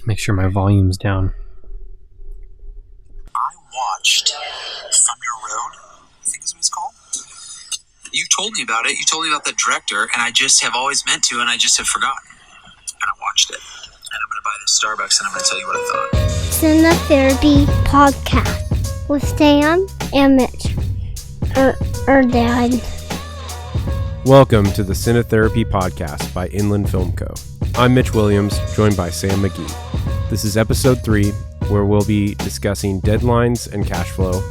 Make sure my volume's down. I watched From Your Road, I think is what it's called. You told me about it. You told me about the director, and I just have always meant to, and I just have forgotten. And I watched it. And I'm going to buy this Starbucks, and I'm going to tell you what I thought. Cinetherapy podcast with Sam and Mitch. Dad. Welcome to the Cinetherapy podcast by Inland Film Co. I'm Mitch Williams, joined by Sam McGhee. This is episode 3, where we'll be discussing deadlines and cash flow,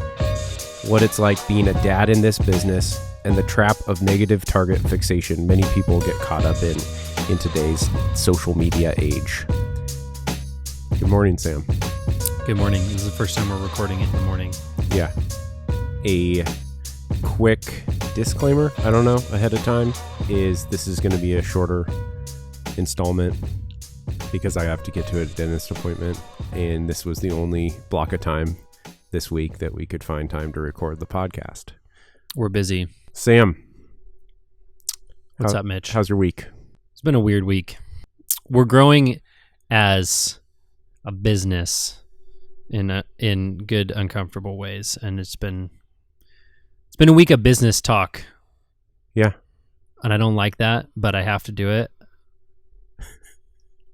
what it's like being a dad in this business, and the trap of negative target fixation many people get caught up in today's social media age. Good morning, Sam. Good morning. This is the first time we're recording it in the morning. Yeah. A quick disclaimer, I don't know, ahead of time, is this is going to be a shorter installment because I have to get to a dentist appointment, and this was the only block of time this week that we could find time to record the podcast. We're busy. Sam. What's up, Mitch? How's your week? It's been a weird week. We're growing as a business in good, uncomfortable ways, and it's been a week of business talk. Yeah. And I don't like that, but I have to do it.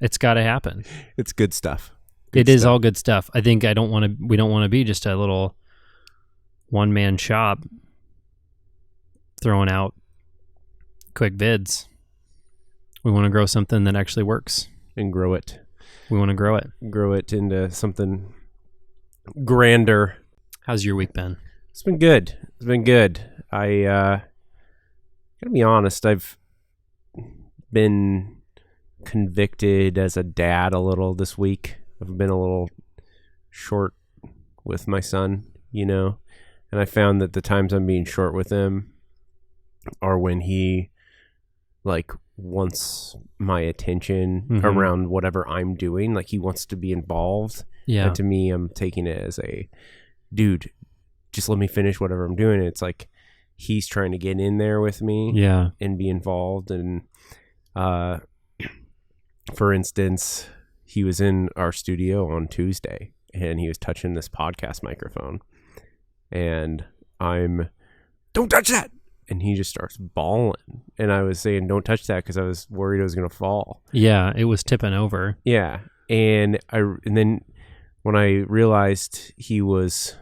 It's got to happen. It's good stuff. It is all good stuff. I think we don't want to be just a little one-man shop throwing out quick vids. We want to grow something that actually works. And grow it. We want to grow it. Grow it into something grander. How's your week been? It's been good. I gotta be honest, I've been convicted as a dad a little this week. I've been a little short with my son, and I found that the times I'm being short with him are when he wants my attention around whatever I'm doing. Like, he wants to be involved. Yeah. And to me, I'm taking it as dude, just let me finish whatever I'm doing. It's like he's trying to get in there with me, and be involved. And for instance, he was in our studio on Tuesday, and he was touching this podcast microphone, and don't touch that. And he just starts bawling. And I was saying, don't touch that, because I was worried it was going to fall. Yeah, it was tipping over. Yeah. And then when I realized he was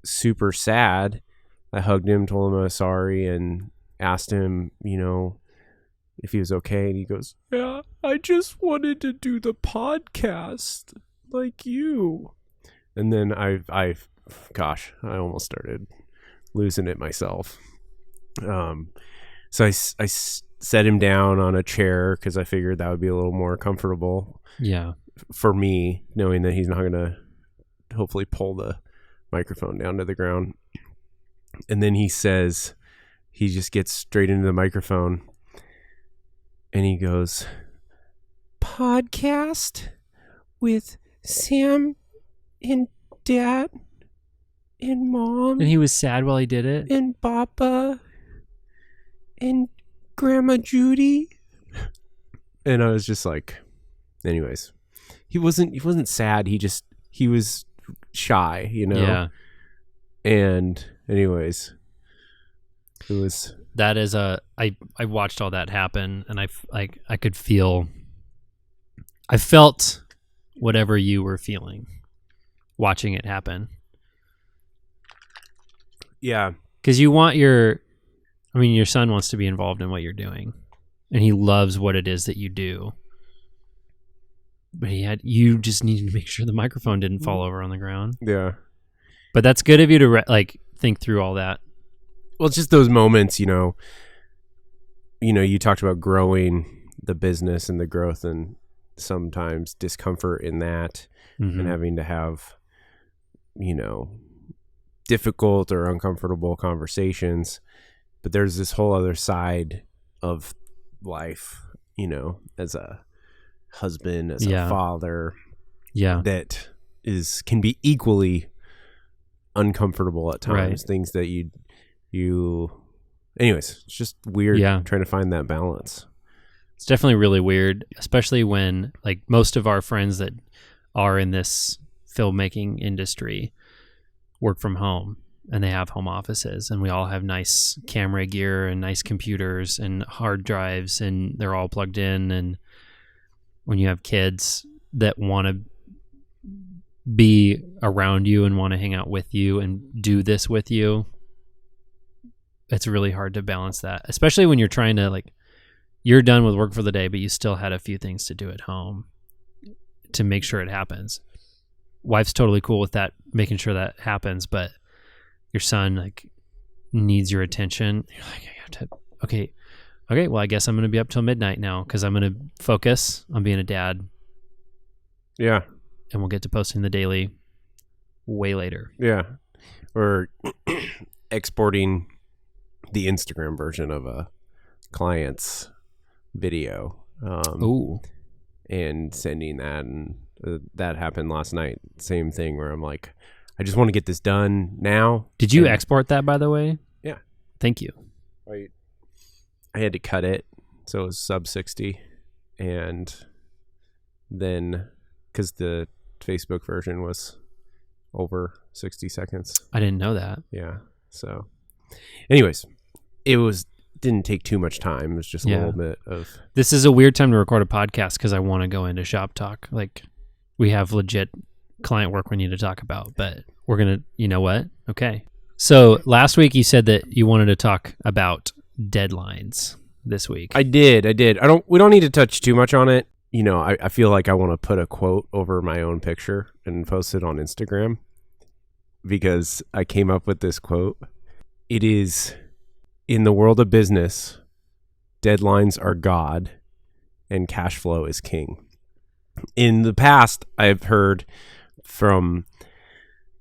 super sad, I hugged him, told him I was sorry, and asked him, if he was okay. And he goes, yeah, I just wanted to do the podcast like you. And then I almost started losing it myself. So I set him down on a chair because I figured that would be a little more comfortable. Yeah. For me, knowing that he's not going to hopefully pull the microphone down to the ground. And then he just gets straight into the microphone and he goes, podcast with Sam and Dad and Mom. And he was sad while he did it. And Papa and Grandma Judy. And I was just like, anyways, he wasn't sad. He was shy, Yeah. And anyways, it was, that is I watched all that happen, and I could feel, I felt whatever you were feeling watching it happen. yeah. Because your son wants to be involved in what you're doing, and he loves what it is that you do. But you just needed to make sure the microphone didn't fall over on the ground. Yeah. But that's good of you to think through all that. Well, it's just those moments, you talked about growing the business and the growth, and sometimes discomfort in that, and having to have, difficult or uncomfortable conversations. But there's this whole other side of life, as a husband, as a father, that can be equally uncomfortable at times. Right. Things that you anyways, it's just weird trying to find that balance. It's definitely really weird, especially when like most of our friends that are in this filmmaking industry work from home and they have home offices, and we all have nice camera gear and nice computers and hard drives, and they're all plugged in. And when you have kids that want to be around you and want to hang out with you and do this with you, it's really hard to balance that, especially when you're trying to like, you're done with work for the day, but you still had a few things to do at home to make sure it happens. Wife's totally cool with that, making sure that happens, but your son like needs your attention. You're like, I have to, okay, well, I guess I'm going to be up till midnight now because I'm going to focus on being a dad. Yeah. And we'll get to posting the daily way later. Yeah. Or exporting the Instagram version of a client's video. And sending that. And that happened last night. Same thing where I'm like, I just want to get this done now. Did you export that, by the way? Yeah. Thank you. I had to cut it, so it was sub 60. And then, because the Facebook version was over 60 seconds. I didn't know that. Yeah. So, anyways, didn't take too much time. It was just a little bit of... This is a weird time to record a podcast because I want to go into shop talk. Like, we have legit client work we need to talk about, but we're going to, you know what? Okay. So last week you said that you wanted to talk about deadlines this week. I did. We don't need to touch too much on it. You know, I feel like I want to put a quote over my own picture and post it on Instagram because I came up with this quote. It is, in the world of business, deadlines are God and cash flow is king. In the past, I've heard from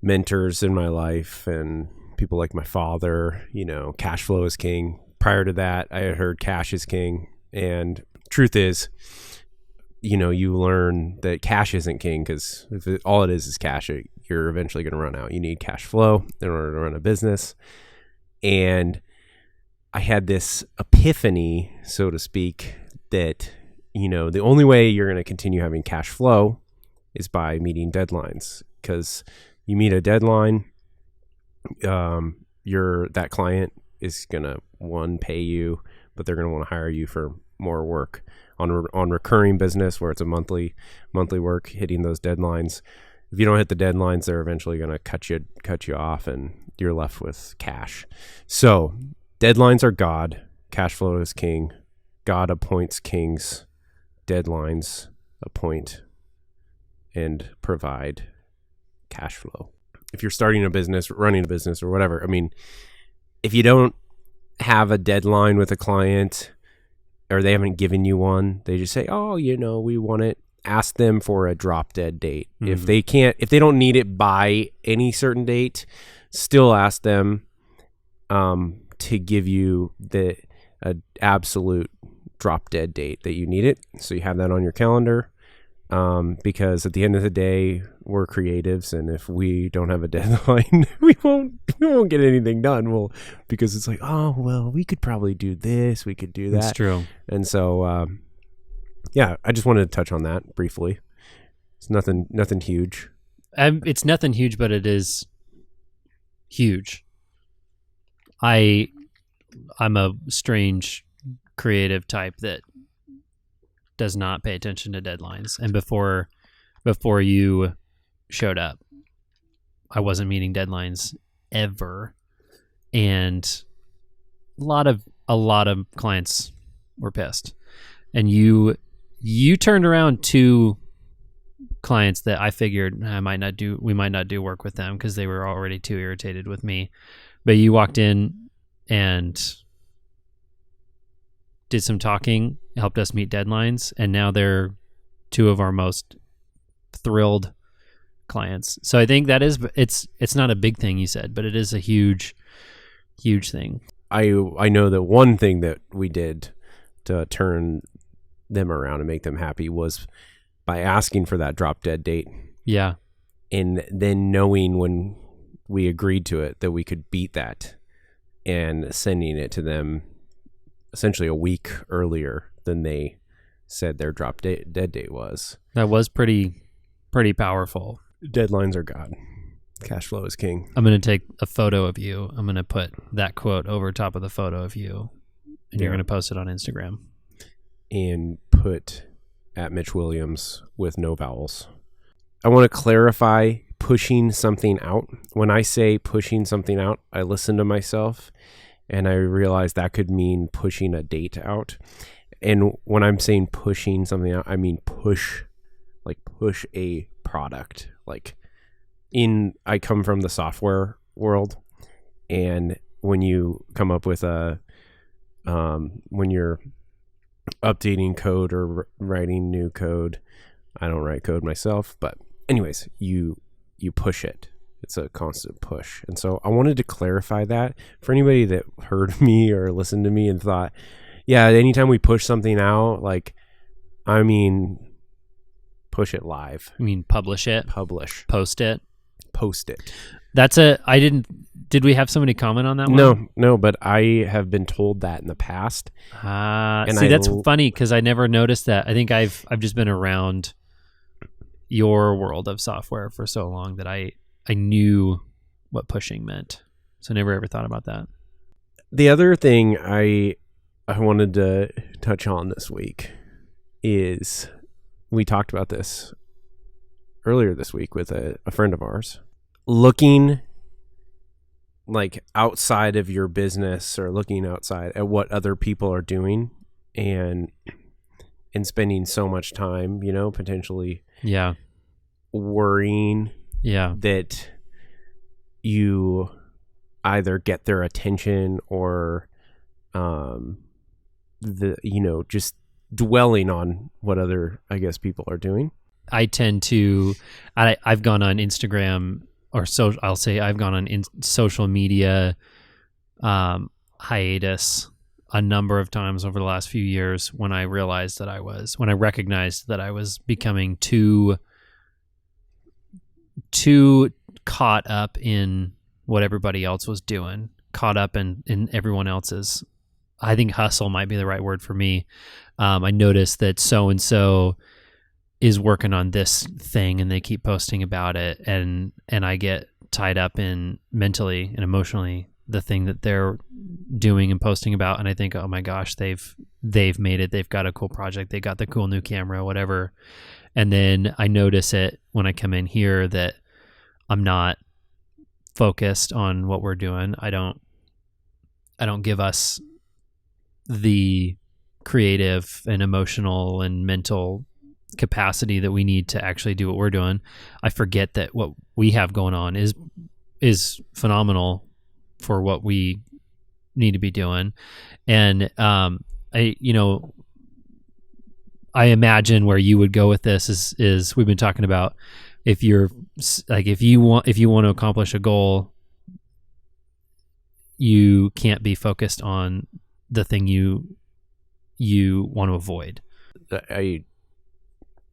mentors in my life and people like my father, you know, cash flow is king. Prior to that, I had heard cash is king. And truth is, you know, you learn that cash isn't king because all it is cash. You're eventually going to run out. You need cash flow in order to run a business. And I had this epiphany, so to speak, that, you know, the only way you're going to continue having cash flow is by meeting deadlines. Because you meet a deadline, that client is going to, one, pay you, but they're going to want to hire you for more work. On recurring business where it's a monthly work, hitting those deadlines. If you don't hit the deadlines, they're eventually going to cut you off, and you're left with cash. So deadlines are God. Cash flow is king. God appoints kings. Deadlines appoint and provide cash flow. If you're starting a business, running a business, or whatever, I mean, if you don't have a deadline with a client, or they haven't given you one, they just say, oh, you know, we want it. Ask them for a drop dead date. Mm-hmm. If they don't need it by any certain date, still ask them to give you the absolute drop dead date that you need it. So you have that on your calendar. Because at the end of the day, we're creatives, and if we don't have a deadline, we won't get anything done. Because it's like, oh, well, we could probably do this, we could do that. That's true. And so, yeah, I just wanted to touch on that briefly. It's nothing huge. It's nothing huge, but it is huge. I'm a strange creative type that does not pay attention to deadlines. And before you showed up, I wasn't meeting deadlines ever. And a lot of clients were pissed. And you turned around two clients that I figured we might not do work with them because they were already too irritated with me. But you walked in and did some talking, helped us meet deadlines, and now they're two of our most thrilled clients. So I think that it's not a big thing you said, but it is a huge thing. I know that one thing that we did to turn them around and make them happy was by asking for that drop dead date. Yeah. And then knowing when we agreed to it that we could beat that, and sending it to them essentially a week earlier than they said their dead date was. That was pretty powerful. Deadlines are God. Cash flow is king. I'm going to take a photo of you. I'm going to put that quote over top of the photo of you, and you're going to post it on Instagram. And put at Mitch Williams with no vowels. I want to clarify pushing something out. When I say pushing something out, I listen to myself and I realize that could mean pushing a date out. And when I'm saying pushing something out, I mean push a product. I come from the software world, and when you come up with when you're updating code or writing new code, I don't write code myself, but anyways, you push it. It's a constant push. And so I wanted to clarify that for anybody that heard me or listened to me and thought, yeah, anytime we push something out, I mean, push it live. I mean, publish it, post it. Did we have somebody comment on that one? No, but I have been told that in the past. That's funny because I never noticed that. I think I've just been around your world of software for so long that I knew what pushing meant. So I never ever thought about that. The other thing I wanted to touch on this week is we talked about this earlier this week with a friend of ours. Looking outside of your business or looking outside at what other people are doing and spending so much time, potentially worrying that you either get their attention or just dwelling on what other, I guess, people are doing. I tend to I've gone on Instagram or I'll say I've gone on social media hiatus a number of times over the last few years when I recognized that I was becoming too caught up in what everybody else was doing, caught up in everyone else's, I think hustle might be the right word for me. I noticed that so-and-so is working on this thing and they keep posting about it, and I get tied up in mentally and emotionally the thing that they're doing and posting about, and I think, oh my gosh, they've made it, they've got a cool project, they got the cool new camera, whatever. And then I notice it when I come in here that I'm not focused on what we're doing. I don't give us the creative and emotional and mental capacity that we need to actually do what we're doing. I forget that what we have going on is phenomenal for what we need to be doing. And I imagine where you would go with this is we've been talking about, if you want to accomplish a goal, you can't be focused on the thing you want to avoid. I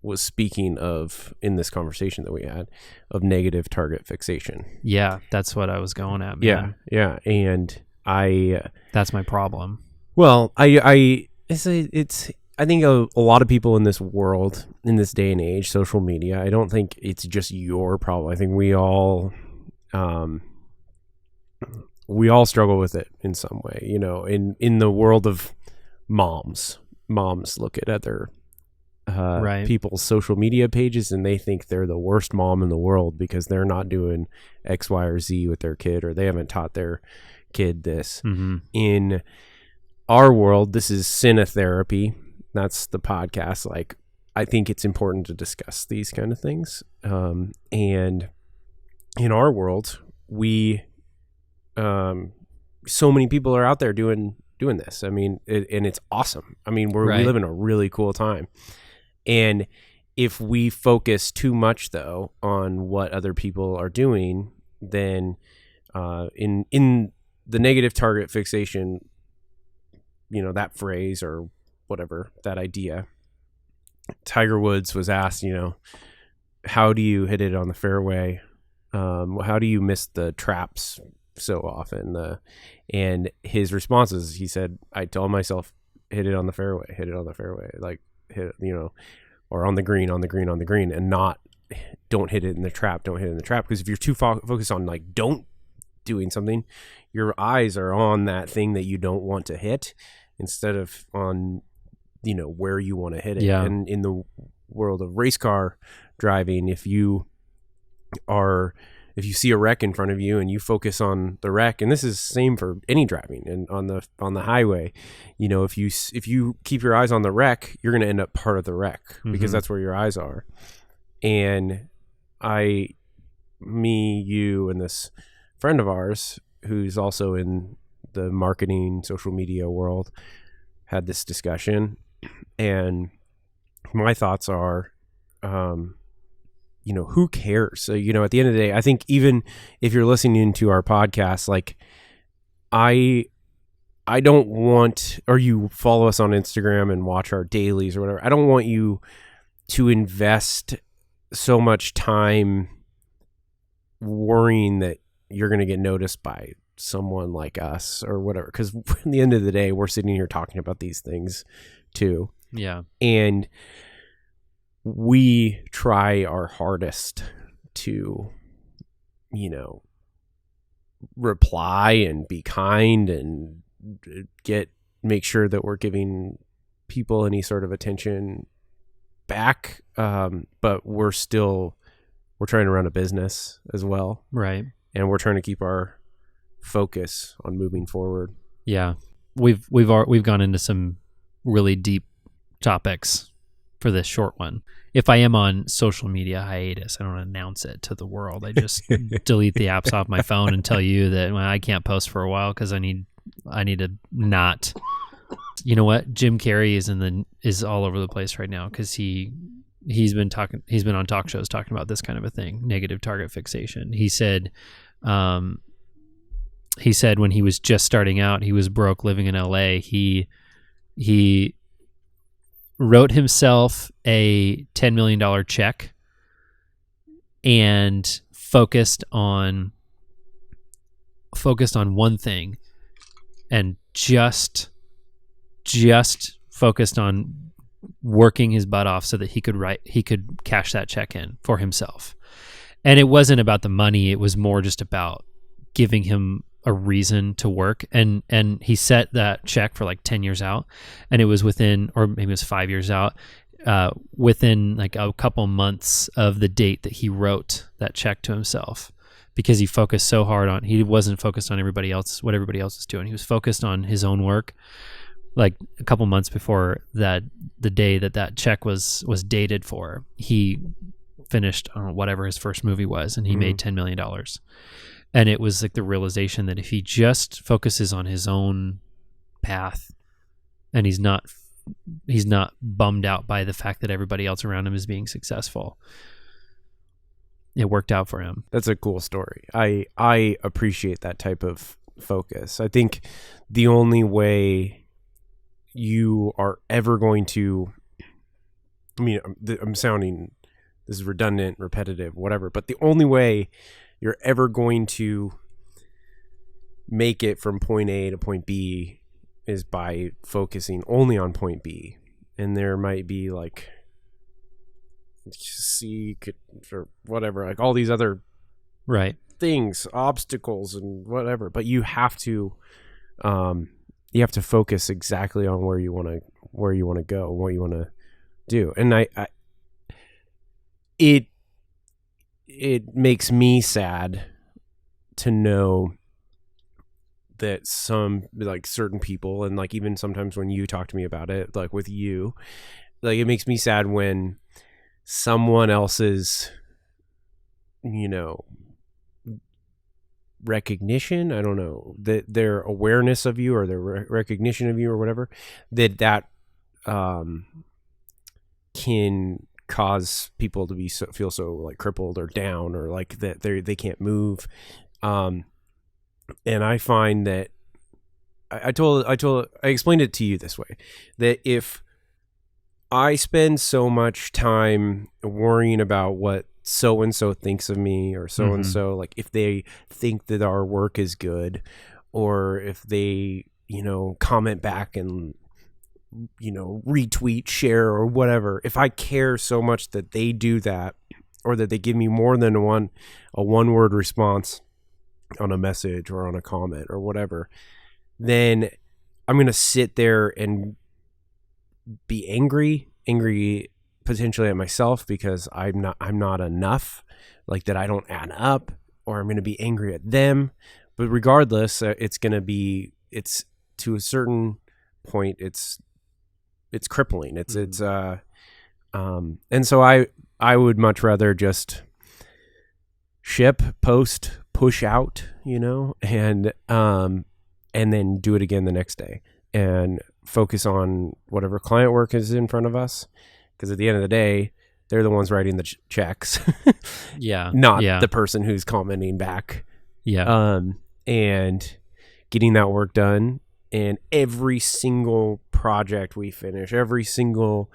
was speaking of, in this conversation that we had, of negative target fixation. Yeah, that's what I was going at, man. Yeah. And that's my problem. Well, I think a lot of people in this world, in this day and age, social media, I don't think it's just your problem. I think we all struggle with it in some way, in the world of moms look at other people's social media pages and they think they're the worst mom in the world because they're not doing X, Y, or Z with their kid, or they haven't taught their kid this. Mm-hmm. In our world, this is Cinetherapy. That's the podcast. I think it's important to discuss these kind of things. And in our world, we, so many people are out there doing this. I mean, and it's awesome. I mean, we live in a really cool time. And if we focus too much, though, on what other people are doing, then in the negative target fixation, that phrase or whatever, that idea, Tiger Woods was asked, how do you hit it on the fairway? How do you miss the traps so often? And his response is, he said, I tell myself, hit it on the fairway. hit, or on the green, and not, don't hit it in the trap, because if you're too focused on like don't doing something, your eyes are on that thing that you don't want to hit instead of on where you want to hit it. Yeah. And in the world of race car driving, if you see a wreck in front of you and you focus on the wreck, and this is the same for any driving and on the highway, if you keep your eyes on the wreck, you're going to end up part of the wreck because that's where your eyes are. And you and this friend of ours who's also in the marketing social media world had this discussion, and my thoughts are, who cares? So, at the end of the day, I think even if you're listening to our podcast, like I don't want, or you follow us on Instagram and watch our dailies or whatever, I don't want you to invest so much time worrying that you're going to get noticed by someone like us or whatever. Because at the end of the day, we're sitting here talking about these things too. Yeah. And we try our hardest to, reply and be kind and make sure that we're giving people any sort of attention back. But we're trying to run a business as well. Right. And we're trying to keep our focus on moving forward. Yeah. We've gone into some really deep topics for this short one. If I am on social media hiatus, I don't announce it to the world. I just delete the apps off my phone and tell you that I can't post for a while because I need to not. You know what? Jim Carrey is all over the place right now because he's been on talk shows talking about this kind of a thing, negative target fixation. He said when he was just starting out, he was broke living in LA. He wrote himself a $10 million check and focused on one thing and just focused on working his butt off so that he could cash that check in for himself. And it wasn't about the money. It was more just about giving him a reason to work. And he set that check for like 10 years out, and it was within, or maybe it was 5 years out, within like a couple months of the date that he wrote that check to himself, because he focused so hard he wasn't focused on everybody else, what everybody else was doing. He was focused on his own work. Like a couple months before the day that check was dated for, he finished whatever his first movie was, and he made $10 million. And it was like the realization that if he just focuses on his own path, and he's not bummed out by the fact that everybody else around him is being successful, it worked out for him. That's a cool story. I appreciate that type of focus. I think the only way you are ever going to, I'm sounding, this is redundant, repetitive, whatever, but the only way you're ever going to make it from point A to point B is by focusing only on point B. And there might be like C or whatever, like all these other things, obstacles and whatever, but you have to focus exactly on where you want to go, what you want to do. And it makes me sad to know that some, like, certain people, and like even sometimes when you talk to me about it, like with you, like it makes me sad when someone else's, recognition, I don't know, that their awareness of you or their recognition of you or whatever, that can cause people to feel so like crippled or down, or like that they can't move. And I find that I explained it to you this way, that if I spend so much time worrying about what so-and-so thinks of me, or so-and-so, like if they think that our work is good, or if they, comment back and retweet, share, or whatever, if I care so much that they do that, or that they give me more than a one-word response on a message or on a comment or whatever, then I'm going to sit there and be angry potentially at myself because I'm not enough, like that I don't add up, or I'm going to be angry at them. But regardless, it's to a certain point, it's crippling. And so I would much rather just ship, post, push out, and then do it again the next day and focus on whatever client work is in front of us. Because at the end of the day, they're the ones writing the checks. Not the person who's commenting back. And getting that work done. And every single project we finish, every single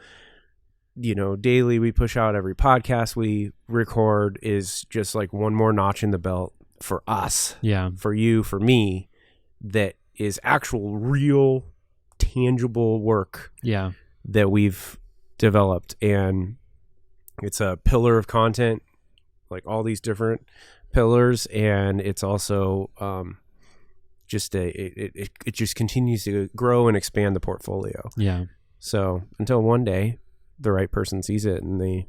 daily we push out, every podcast we record is just like one more notch in the belt for us, for you, for me, that is actual, real, tangible work that we've developed. And it's a pillar of content, like all these different pillars, and it's also it just continues to grow and expand the portfolio. So until one day the right person sees it and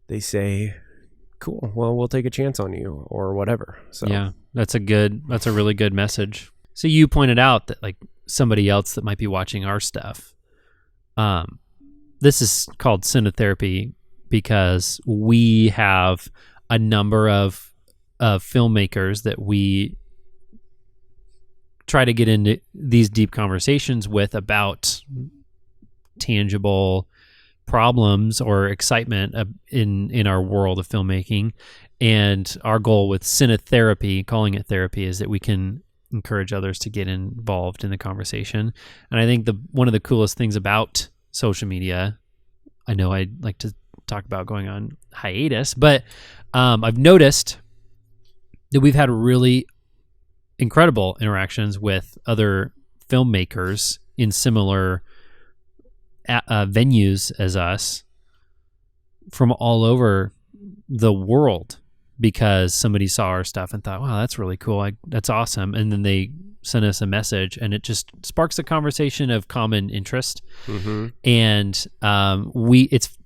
they say, cool, well, we'll take a chance on you or whatever. So that's a really good message. So you pointed out that like somebody else that might be watching our stuff, this is called Cinetherapy because we have a number of filmmakers that we try to get into these deep conversations with about tangible problems or excitement in our world of filmmaking. And our goal with Cinetherapy, calling it therapy, is that we can encourage others to get involved in the conversation. And I think one of the coolest things about social media, I know I like to talk about going on hiatus, but I've noticed that we've had really incredible interactions with other filmmakers in similar venues as us from all over the world because somebody saw our stuff and thought, wow, that's really cool. That's awesome. And then they sent us a message and it just sparks a conversation of common interest. Mm-hmm. And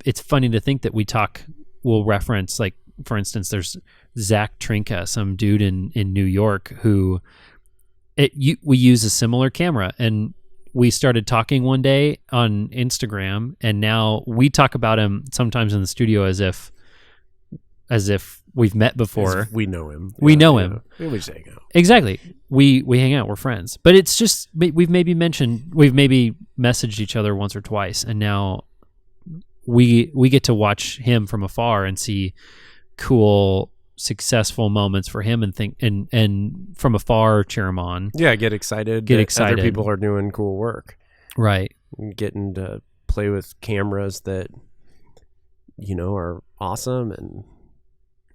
it's funny to think that we'll reference, like, for instance, there's Zach Trinka, some dude in New York who we use a similar camera, and we started talking one day on Instagram, and now we talk about him sometimes in the studio as if we've met before. We know him. We know him. We just hang out. Exactly. We hang out. We're friends. But it's just we've maybe messaged each other once or twice, and now we get to watch him from afar and see cool, successful moments for him, and think and from afar cheer him on. Yeah, get excited. Other people are doing cool work. Right. Getting to play with cameras that are awesome and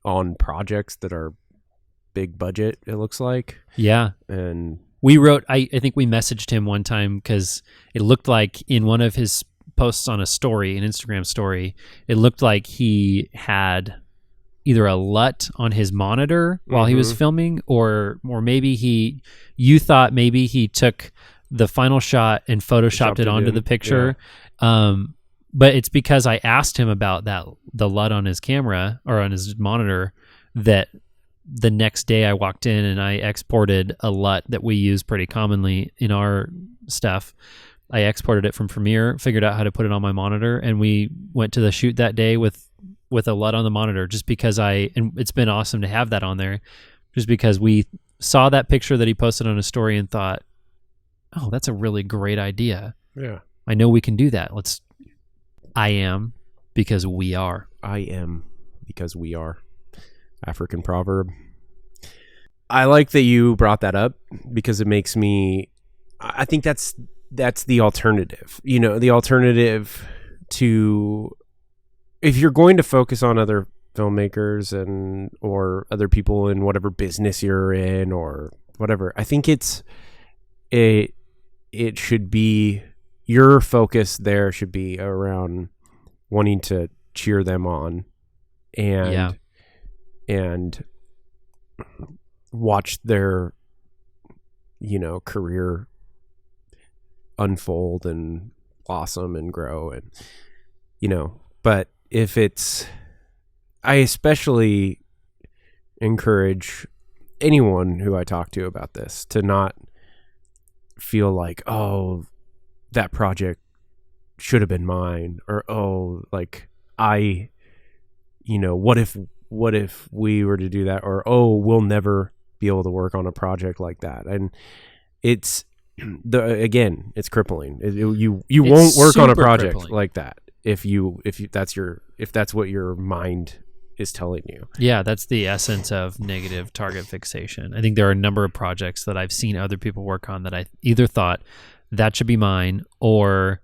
on projects that are big budget, it looks like. Yeah. And we wrote, I think we messaged him one time because it looked like in one of his posts on an Instagram story, it looked like he had either a LUT on his monitor while he was filming, or maybe you thought maybe he took the final shot and photoshopped it onto the picture. Yeah. But it's because I asked him about the LUT on his camera or on his monitor, that the next day I walked in and I exported a LUT that we use pretty commonly in our stuff. I exported it from Premiere, figured out how to put it on my monitor, and we went to the shoot that day with a LUT on the monitor, just because and it's been awesome to have that on there, just because we saw that picture that he posted on his story and thought, oh, that's a really great idea. Yeah. I know we can do that. I am because we are. I am because we are. African proverb. I like that you brought that up because it makes me, I think that's the alternative. The alternative to, if you're going to focus on other filmmakers or other people in whatever business you're in or whatever, I think it should be your focus there should be around wanting to cheer them on and watch their, career unfold and blossom and grow. And, but if I especially encourage anyone who I talk to about this to not feel like, oh, that project should have been mine, or what if we were to do that, or we'll never be able to work on a project like that. And it's it's crippling. You won't work on a project crippling like that if that's what your mind is telling you. Yeah, that's the essence of negative target fixation. I think there are a number of projects that I've seen other people work on that I either thought that should be mine, or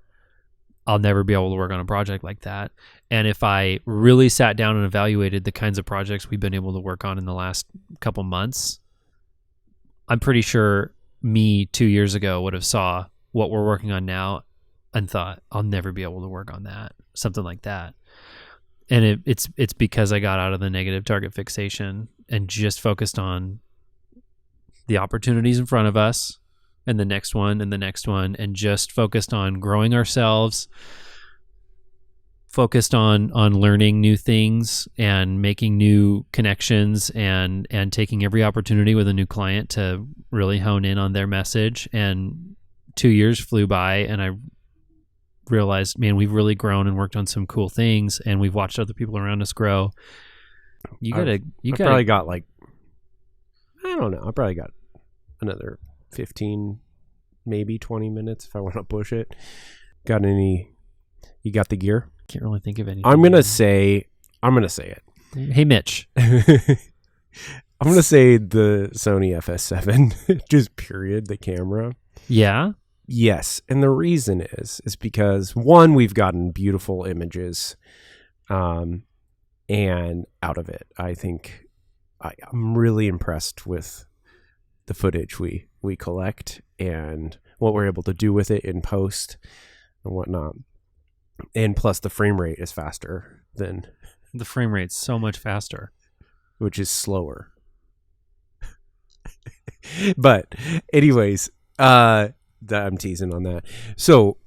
I'll never be able to work on a project like that. And if I really sat down and evaluated the kinds of projects we've been able to work on in the last couple months, I'm pretty sure me 2 years ago would have saw what we're working on now and thought, I'll never be able to work on that, something like that. And it's because I got out of the negative target fixation and just focused on the opportunities in front of us and the next one and the next one, and just focused on growing ourselves, focused on learning new things and making new connections and taking every opportunity with a new client to really hone in on their message. And 2 years flew by and I realized, man, we've really grown and worked on some cool things, and we've watched other people around us grow. I probably got another 15, maybe 20 minutes if I want to push it. You got the gear? Can't really think of anything. I'm going to say it. Hey, Mitch. I'm going to say the Sony FS7, just period, the camera. Yeah? Yes. And the reason is because, one, we've gotten beautiful images and out of it. I think I'm really impressed with the footage we collect and what we're able to do with it in post and whatnot. And plus the frame rate is faster than... The frame rate's so much faster. Which is slower. But anyways, I'm teasing on that. So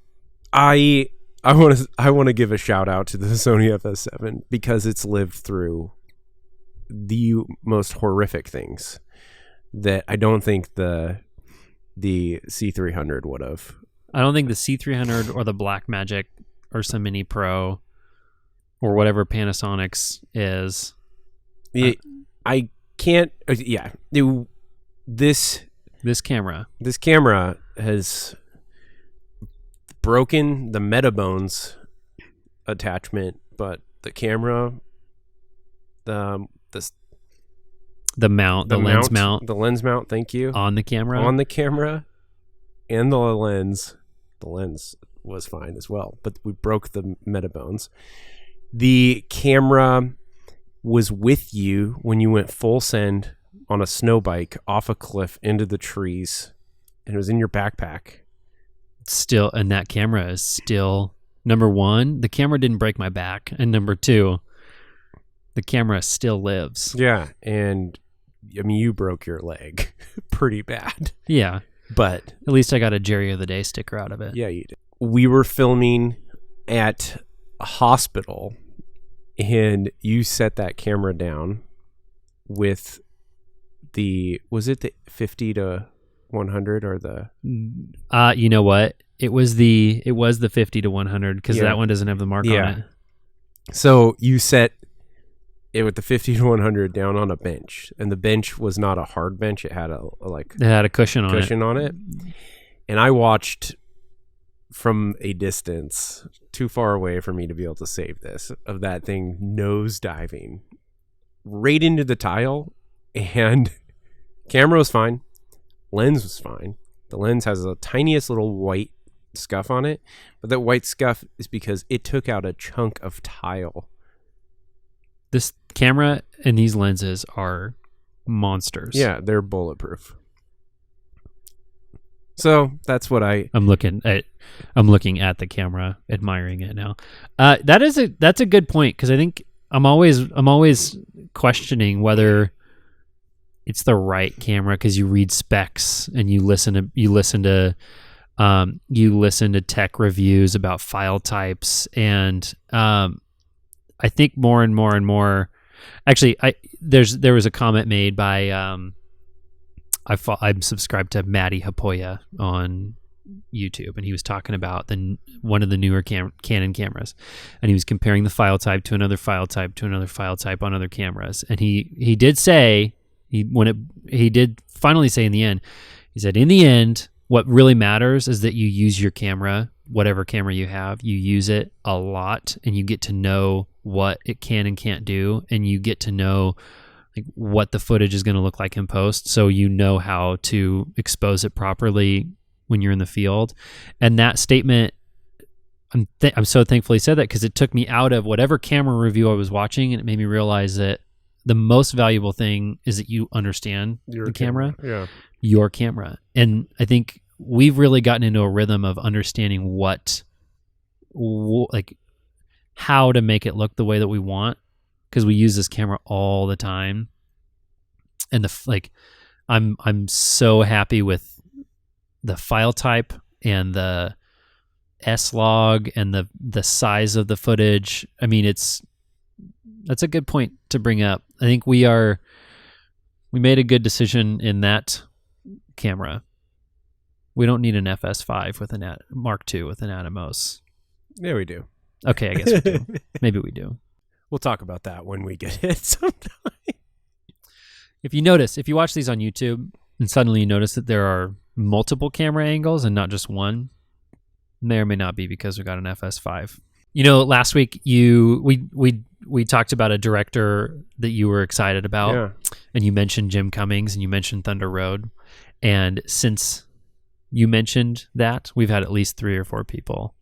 I want to give a shout out to the Sony FS7 because it's lived through the most horrific things that I don't think the C300 would have. I don't think the C300 or the Blackmagic or some Mini Pro or whatever Panasonic's is. I can't. Yeah, this camera has broken the Metabones attachment, but the camera, the lens mount. Thank you. On the camera, and the lens was fine as well, but we broke the Metabones. The camera was with you when you went full send on a snow bike off a cliff into the trees, and it was in your backpack. Still, and that camera is still, number one, the camera didn't break my back, and number two, the camera still lives. Yeah, and I mean, you broke your leg pretty bad. Yeah, but at least I got a Jerry of the Day sticker out of it. Yeah, you did. We were filming at a hospital, and you set that camera down with was it the 50 to 100 or the? You know what? It was the 50 to 100 because that one doesn't have the mark on it. So you set it with the 50 to 100 down on a bench, and the bench was not a hard bench. It had a cushion on it. And I watched from a distance, too far away for me to be able to save this, of that thing nose diving right into the tile, and camera was fine. Lens was fine. The lens has the tiniest little white scuff on it, but that white scuff is because it took out a chunk of tile. This camera and these lenses are monsters. Yeah, they're bulletproof. So that's what I'm looking at the camera, admiring it now. That's a good point, because I think I'm always questioning whether it's the right camera, because you read specs and you listen to tech reviews about file types, and I think more and more. Actually, there was a comment made by I'm subscribed to Matty Hapoya on YouTube, and he was talking about one of the newer Canon cameras, and he was comparing the file type to another file type to another file type on other cameras, and he did say he did finally say in the end, he said, in the end, what really matters is that you use your camera, whatever camera you have, you use it a lot, and you get to know what it can and can't do, and you get to know like what the footage is going to look like in post, so you know how to expose it properly when you're in the field. And that statement, I'm so thankful he said that, because it took me out of whatever camera review I was watching, and it made me realize that the most valuable thing is that you understand the camera, your camera. And I think we've really gotten into a rhythm of understanding like how to make it look the way that we want, because we use this camera all the time. And I'm so happy with the file type and the S-Log and the size of the footage. I mean, that's a good point to bring up. I think we made a good decision in that camera. We don't need an FS5 with Mark II with an Atomos. Yeah, we do. Okay, I guess we do. Maybe we do. We'll talk about that when we get it sometime. If you watch these on YouTube and suddenly you notice that there are multiple camera angles and not just one, may or may not be because we got an FS5. Last week we talked about a director that you were excited about, and you mentioned Jim Cummings and you mentioned Thunder Road. And since you mentioned that, we've had at least 3 or 4 people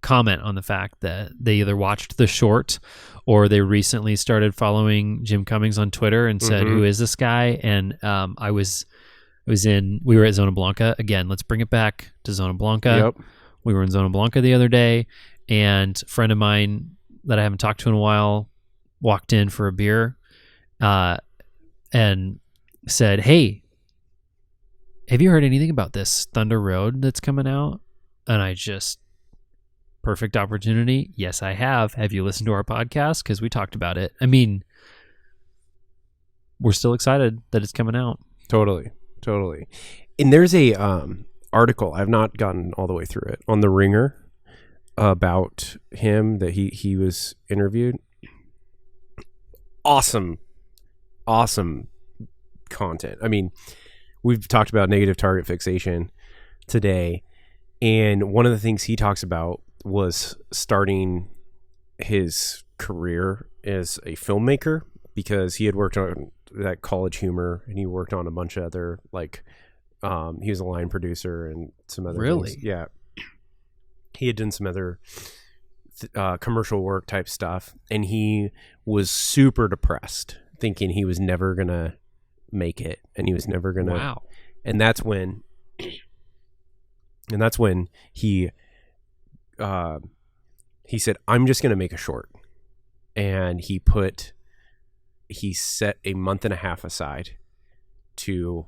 comment on the fact that they either watched the short or they recently started following Jim Cummings on Twitter and said, who is this guy? And we were at Zona Blanca. Again, let's bring it back to Zona Blanca. Yep. We were in Zona Blanca the other day, and a friend of mine that I haven't talked to in a while walked in for a beer and said, hey, have you heard anything about this Thunder Road that's coming out? And I just, perfect opportunity. Yes, I have. Have you listened to our podcast? Because we talked about it. I mean, we're still excited that it's coming out. Totally. And there's a article, I've not gotten all the way through it, on The Ringer about him that he was interviewed. Awesome content. I mean, we've talked about negative target fixation today, and one of the things he talks about was starting his career as a filmmaker, because he had worked on that College Humor, and he worked on a bunch of other, he was a line producer and some other things. Yeah. He had done some other commercial work type stuff, and he was super depressed, thinking he was never going to make it, and he was never going to. Wow. And that's when he said, I'm just going to make a short. And he set a month and a half aside to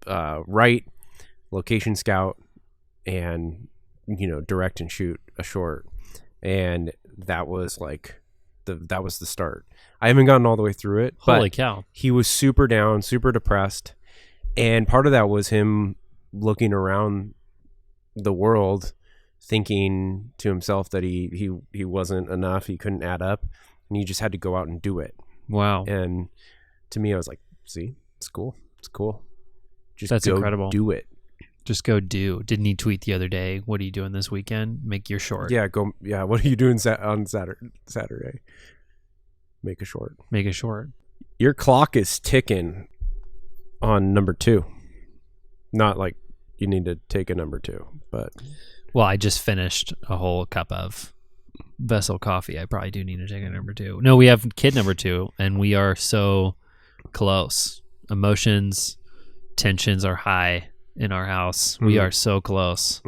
write, location scout, and direct and shoot a short. And that was that was the start. I haven't gotten all the way through it. Holy cow. He was super down, super depressed. And part of that was him looking around the world, thinking to himself that he wasn't enough, he couldn't add up, and he just had to go out and do it. Wow. And to me, I was like, see, it's cool. Just That's go incredible. Do it. Just go do. Didn't he tweet the other day, what are you doing this weekend? Make your short. Yeah, go. Yeah, what are you doing on Saturday? Make a short. Your clock is ticking on number 2. Not like you need to take a number 2, but... Well, I just finished a whole cup of Vessel coffee. I probably do need to take a number 2. No, we have kid number 2, and we are so close. Emotions, tensions are high in our house. We are so close.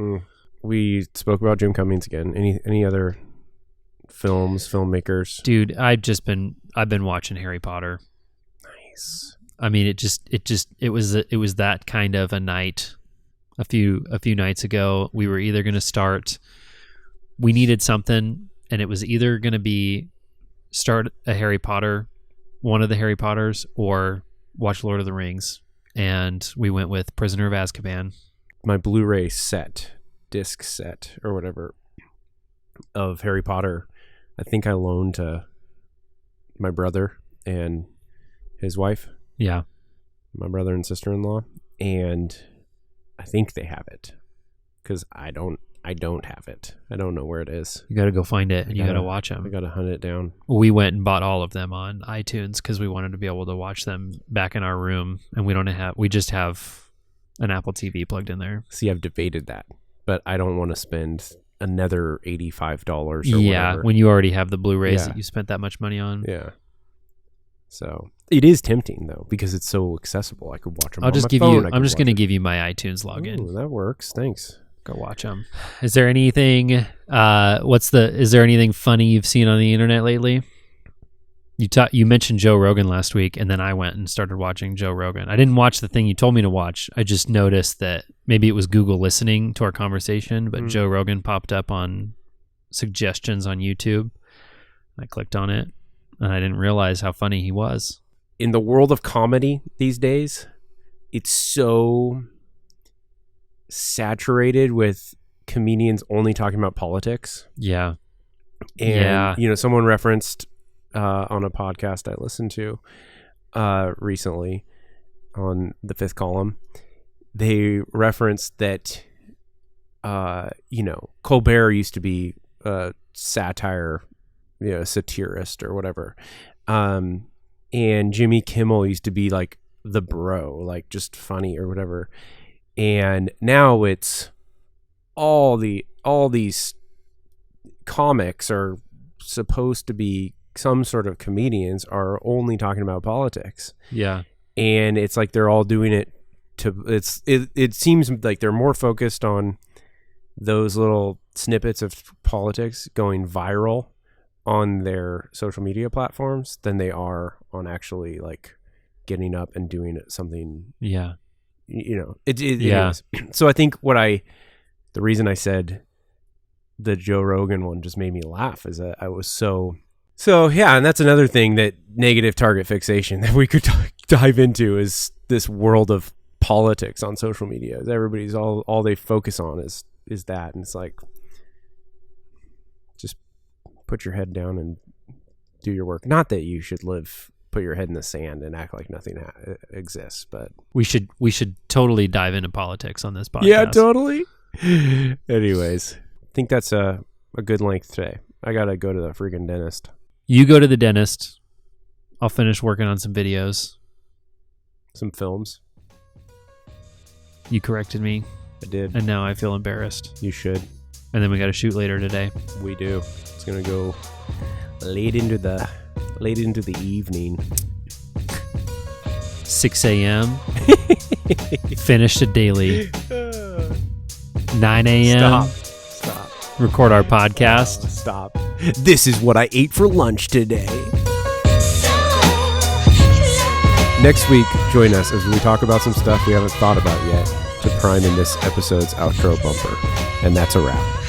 We spoke about Jim Cummings again. Any other filmmakers? Dude, I've been watching Harry Potter. Nice. I mean, it was that kind of a night. A few nights ago, we were either going to start. We needed something, and it was either going to be start a Harry Potter, one of the Harry Potters, or watch Lord of the Rings. And we went with Prisoner of Azkaban. My Blu-ray disc set, or whatever, of Harry Potter, I think I loaned to my brother and his wife. Yeah. My brother and sister-in-law. And I think they have it, because I don't have it. I don't know where it is. You got to go find it, and you got to watch them. I got to hunt it down. We went and bought all of them on iTunes because we wanted to be able to watch them back in our room, and we just have an Apple TV plugged in there. See, I've debated that, but I don't want to spend another $85 or whatever. When you already have the Blu-rays Yeah. that you spent that much money on. Yeah. So it is tempting though, because it's so accessible. I could watch them. I'm just going to give you my iTunes login. Ooh, that works. Thanks. Go watch them. Is there anything? Is there anything funny you've seen on the internet lately? You mentioned Joe Rogan last week, and then I went and started watching Joe Rogan. I didn't watch the thing you told me to watch. I just noticed that maybe it was Google listening to our conversation, but Joe Rogan popped up on suggestions on YouTube. I clicked on it, and I didn't realize how funny he was. In the world of comedy these days, it's so saturated with comedians only talking about politics. Yeah. And, someone referenced on a podcast I listened to recently on the Fifth Column, they referenced that, Colbert used to be a satire, satirist or whatever. And Jimmy Kimmel used to be like the bro, like just funny or whatever. And now it's all these comics are supposed to be some sort of comedians are only talking about politics. Yeah. And it's like they're all doing it it seems like they're more focused on those little snippets of politics going viral on their social media platforms than they are on actually like getting up and doing something. Yeah. It is. So I think the reason I said the Joe Rogan one just made me laugh is that I was so yeah. And that's another thing, that negative target fixation that we could dive into, is this world of politics on social media. Everybody's all they focus on is that. And it's like, just put your head down and do your work. Not that you should put your head in the sand and act like nothing exists, but we should totally dive into politics on this podcast. Yeah, totally. Anyways, I think that's a good length today. I gotta go to the freaking dentist. You go to the dentist. I'll finish working on some videos, some films. You corrected me. I did, and now I feel embarrassed. You should. And then we got to shoot later today. We do. It's gonna go late into the evening. 6 a.m. Finish the daily. 9 a.m. Stop. Record our podcast. Stop. This is what I ate for lunch today. Next week, join us as we talk about some stuff we haven't thought about yet to prime in this episode's outro bumper. And that's a wrap.